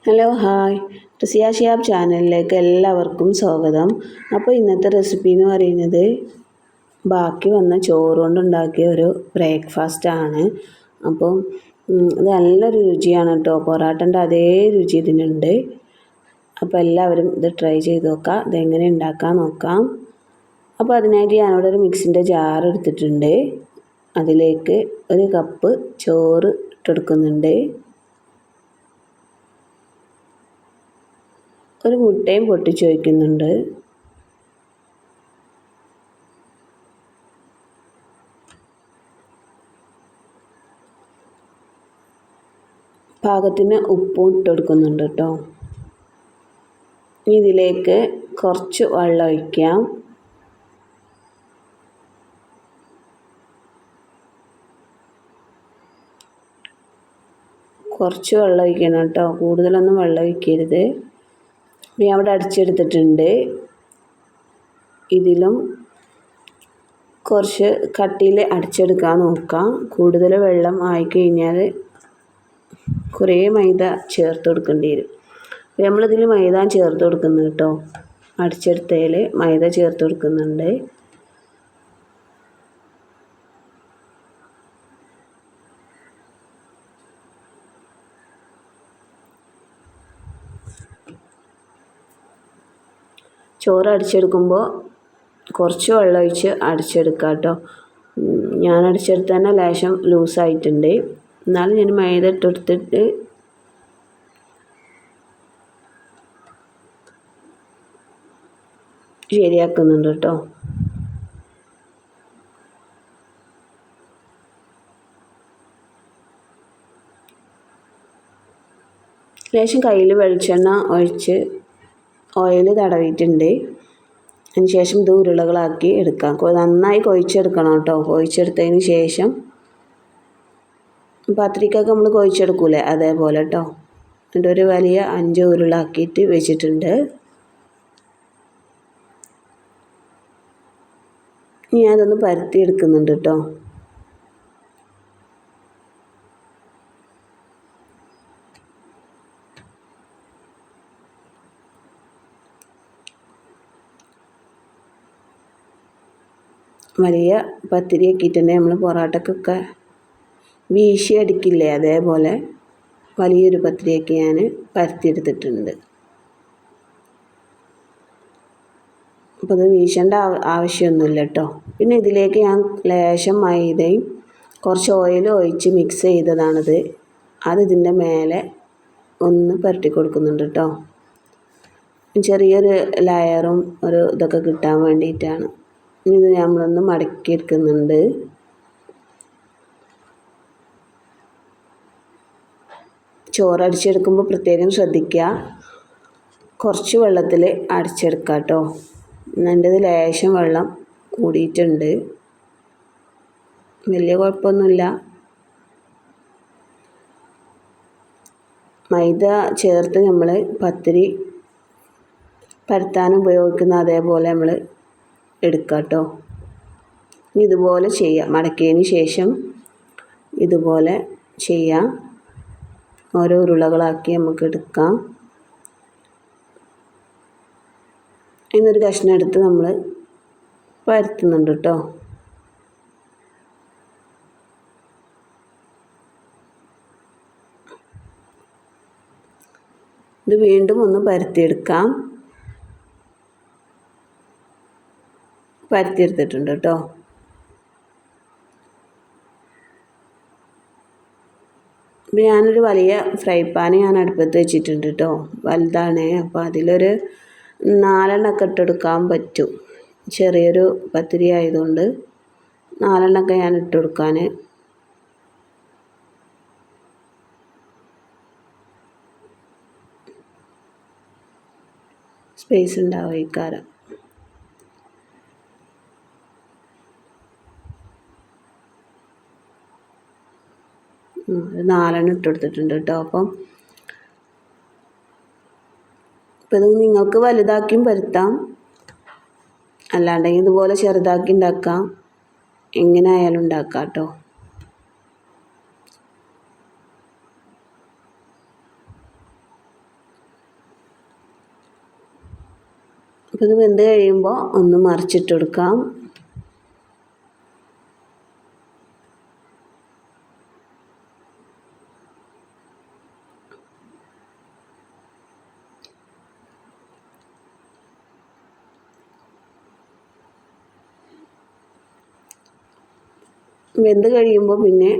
Hello hi Raziya Shiyab ചാനലിലേക്ക് എല്ലാവർക്കും സ്വാഗതം. അപ്പോൾ ഇന്നത്തെ റെസിപ്പി എന്ന് പറയുന്നത് ബാക്കി വന്ന ചോറ് കൊണ്ടുണ്ടാക്കിയ ഒരു ബ്രേക്ക്ഫാസ്റ്റ് ആണ്. അപ്പം ഇത് നല്ലൊരു രുചിയാണ് കേട്ടോ. പൊറാട്ടൻ്റെ അതേ രുചി ഇതിനുണ്ട്. അപ്പോൾ എല്ലാവരും ഇത് ട്രൈ ചെയ്ത് നോക്കാം. ഇതെങ്ങനെ ഉണ്ടാക്കാൻ നോക്കാം. അപ്പോൾ അതിനായിട്ട് ഞാനിവിടെ ഒരു മിക്സിൻ്റെ ജാർ എടുത്തിട്ടുണ്ട്. അതിലേക്ക് ഒരു കപ്പ് ചോറ് ഇട്ടെടുക്കുന്നുണ്ട്. ഒരു മുട്ടയും പൊട്ടിച്ച് വയ്ക്കുന്നുണ്ട്. പാകത്തിന് ഉപ്പും ഇട്ടെടുക്കുന്നുണ്ട് കേട്ടോ. ഇതിലേക്ക് കുറച്ച് വെള്ളം ഒഴിക്കാം. കുറച്ച് വെള്ളം ഒഴിക്കണം കേട്ടോ, കൂടുതലൊന്നും വെള്ളം ഒഴിക്കരുത്. ഞാൻ അവിടെ അടിച്ചെടുത്തിട്ടുണ്ട്. ഇതിലും കുറച്ച് കട്ടിയിൽ അടിച്ചെടുക്കാൻ നോക്കാം. കൂടുതൽ വെള്ളം ആയിക്കഴിഞ്ഞാൽ കുറേ മൈദ ചേർത്ത് കൊടുക്കേണ്ടി വരും. അപ്പോൾ നമ്മളിതിൽ മൈദ ചേർത്ത് കൊടുക്കുന്നു കേട്ടോ. അടിച്ചെടുത്തതിൽ മൈദ ചേർത്ത് കൊടുക്കുന്നുണ്ട്. ചോറ് അടിച്ചെടുക്കുമ്പോൾ കുറച്ച് വെള്ളം ഒഴിച്ച് അടിച്ചെടുക്കുക കേട്ടോ. ഞാൻ അടിച്ചെടുത്ത് തന്നെ ലേശം ലൂസായിട്ടുണ്ട്. എന്നാലും ഞാൻ മൈദ ഇട്ടെടുത്തിട്ട് ശരിയാക്കുന്നുണ്ട് കേട്ടോ. ലേശം കയ്യിൽ വെളിച്ചെണ്ണ ഒഴിച്ച് ഓയിൽ തടവിയിട്ടുണ്ട്. അതിന് ശേഷം ഇത് ഉരുളകളാക്കി എടുക്കാം. നന്നായി കൊഴിച്ചെടുക്കണം കേട്ടോ. കൊഴിച്ചെടുത്തതിന് ശേഷം പത്തിരിക്കൊക്കെ നമ്മൾ കൊഴിച്ചെടുക്കൂലേ, അതേപോലെ കേട്ടോ. എന്നിട്ട് ഒരു വലിയ 5 ഉരുളാക്കിയിട്ട് വെച്ചിട്ടുണ്ട്. ഇനി അതൊന്ന് പരത്തി എടുക്കുന്നുണ്ട് കേട്ടോ. വലിയ പത്തിരി ആക്കിയിട്ടുണ്ടെങ്കിൽ നമ്മൾ പൊറോട്ടക്കൊക്കെ വീശി അടിക്കില്ലേ, അതേപോലെ വലിയൊരു പത്തിരിയൊക്കെ ഞാൻ പരത്തിയെടുത്തിട്ടുണ്ട്. അപ്പോൾ അത് വീശേണ്ട ആവശ്യമൊന്നുമില്ല കേട്ടോ. പിന്നെ ഇതിലേക്ക് ഞാൻ ലേശം മൈദയും കുറച്ച് ഓയിലും ഒഴിച്ച് മിക്സ് ചെയ്തതാണിത്. ഇതിൻ്റെ മേലെ ഒന്ന് പുരട്ടി കൊടുക്കുന്നുണ്ട് കേട്ടോ. ചെറിയൊരു ലെയറും ഒരു ഇതൊക്കെ കിട്ടാൻ വേണ്ടിയിട്ടാണ്. ഇത് നമ്മളൊന്ന് മടക്കി എടുക്കുന്നുണ്ട്. ചോറ് അടിച്ചെടുക്കുമ്പോൾ പ്രത്യേകം ശ്രദ്ധിക്കുക. കുറച്ച് വെള്ളത്തിൽ അടിച്ചെടുക്കുക കേട്ടോ. എൻ്റേത് ലേശം വെള്ളം കൂടിയിട്ടുണ്ട്. വലിയ കുഴപ്പമൊന്നുമില്ല. മൈദ ചേർത്ത് നമ്മൾ പത്തിരി പരത്താൻ ഉപയോഗിക്കുന്ന അതേപോലെ നമ്മൾ എടുക്കുക കേട്ടോ. ഇതുപോലെ ചെയ്യാം. മടക്കിയതിന് ശേഷം ഇതുപോലെ ചെയ്യാം. ഓരോ ഉരുളകളാക്കി നമുക്ക് എടുക്കാം. ഇന്നൊരു കഷ്ണം എടുത്ത് നമ്മൾ പരത്തുന്നുണ്ട് കേട്ടോ. ഇത് വീണ്ടും ഒന്ന് പരത്തിയെടുക്കാം. പരത്തിയെടുത്തിട്ടുണ്ട് കേട്ടോ. അപ്പോൾ ഞാനൊരു വലിയ ഫ്രൈ പാൻ ഞാൻ അടുപ്പത്ത് വെച്ചിട്ടുണ്ട് കേട്ടോ. വലുതാണ്. അപ്പോൾ അതിലൊരു 4 എണ്ണമൊക്കെ ഇട്ടെടുക്കാൻ പറ്റും. ചെറിയൊരു പത്തിരി ആയതുകൊണ്ട് 4 എണ്ണമൊക്കെ ഞാൻ ഇട്ടെടുക്കാൻ സ്പേസ് ഉണ്ടാവും ഈ കാരം. ഒരു 4 എണ്ണം ഇട്ടെടുത്തിട്ടുണ്ട് കേട്ടോ. അപ്പം ഇത് നിങ്ങൾക്ക് വലുതാക്കിയും പരത്താം, അല്ലാണ്ടെങ്കിൽ ഇതുപോലെ ചെറുതാക്കി ഉണ്ടാക്കാം. എങ്ങനെ ആയാലും ഉണ്ടാക്കാം കേട്ടോ. അപ്പോൾ ഇത് വെന്ത് കഴിയുമ്പോൾ ഒന്ന് മറിച്ചിട്ട് കൊടുക്കാം. വെന്ത് കഴിയുമ്പോൾ പിന്നെ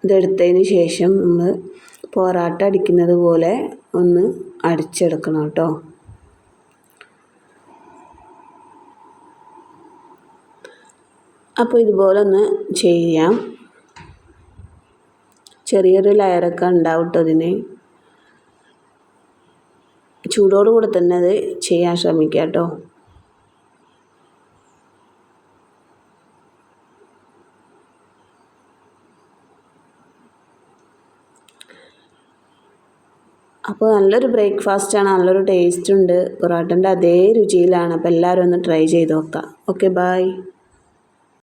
ഇതെടുത്തതിന് ശേഷം നമ്മൾ പൊറാട്ട അടിക്കുന്നത് പോലെ ഒന്ന് അടിച്ചെടുക്കണം കേട്ടോ. അപ്പോൾ ഇതുപോലെ ഒന്ന് ചെയ്യാം. ചെറിയൊരു ലെയറൊക്കെ ഉണ്ടാവും കേട്ടോ ഇതിന്. ചൂടോട് കൂടെ തന്നെ അത് ചെയ്യാൻ ശ്രമിക്കുക കേട്ടോ. അപ്പോൾ നല്ലൊരു ബ്രേക്ക്ഫാസ്റ്റാണ്, നല്ലൊരു ടേസ്റ്റ് ഉണ്ട്, പൊറോട്ടൻ്റെ അതേ രുചിയിലാണ്. അപ്പോൾ എല്ലാവരും ഒന്ന് ട്രൈ ചെയ്ത് നോക്കാം. Okay, by.